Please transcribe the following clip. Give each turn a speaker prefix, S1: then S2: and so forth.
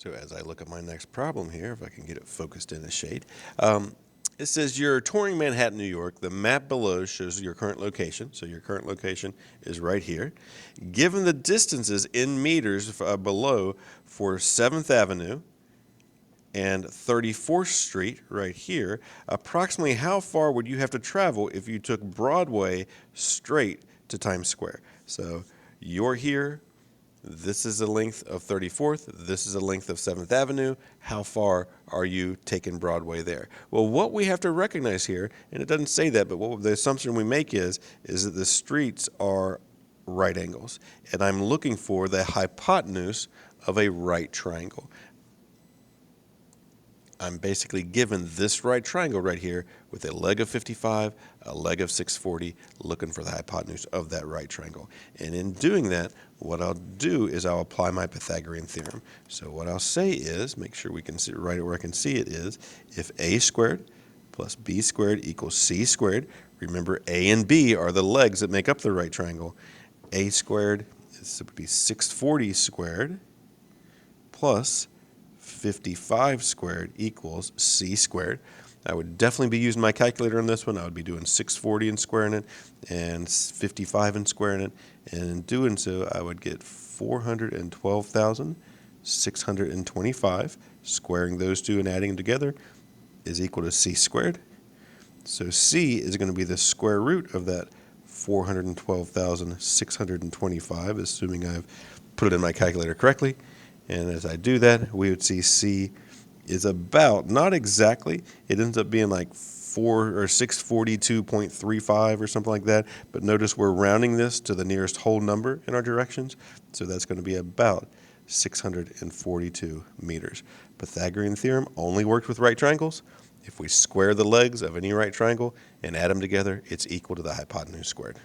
S1: So as I look at my next problem here, if I can get it focused in the shade, it says you're touring Manhattan, New York. The map below shows your current location. So your current location is right here. Given the distances in meters below for 7th Avenue and 34th Street right here, approximately how far would you have to travel if you took Broadway straight to Times Square? So you're here. This is the length of 34th. This is the length of 7th Avenue. How far are you taking Broadway there? Well, what we have to recognize here, and it doesn't say that, but what the assumption we make is that the streets are right angles. And I'm looking for the hypotenuse of a right triangle. I'm basically given this right triangle right here with a leg of 55, a leg of 640, looking for the hypotenuse of that right triangle. And in doing that, what I'll do is I'll apply my Pythagorean theorem. So what I'll say is, make sure we can see right where I can see it is, if a squared plus b squared equals c squared, remember a and b are the legs that make up the right triangle, a squared would be 640 squared plus 55 squared equals c squared. I would definitely be using my calculator on this one. I would be doing 640 and squaring it and 55 and squaring it. And in doing so, I would get 412,625. Squaring those two and adding them together is equal to c squared. So c is going to be the square root of that 412,625, assuming I've put it in my calculator correctly. And as I do that, we would see C is about, not exactly, it ends up being like 642.35 or something like that. But notice we're rounding this to the nearest whole number in our directions. So that's going to be about 642 meters. Pythagorean theorem only worked with right triangles. If we square the legs of any right triangle and add them together, it's equal to the hypotenuse squared.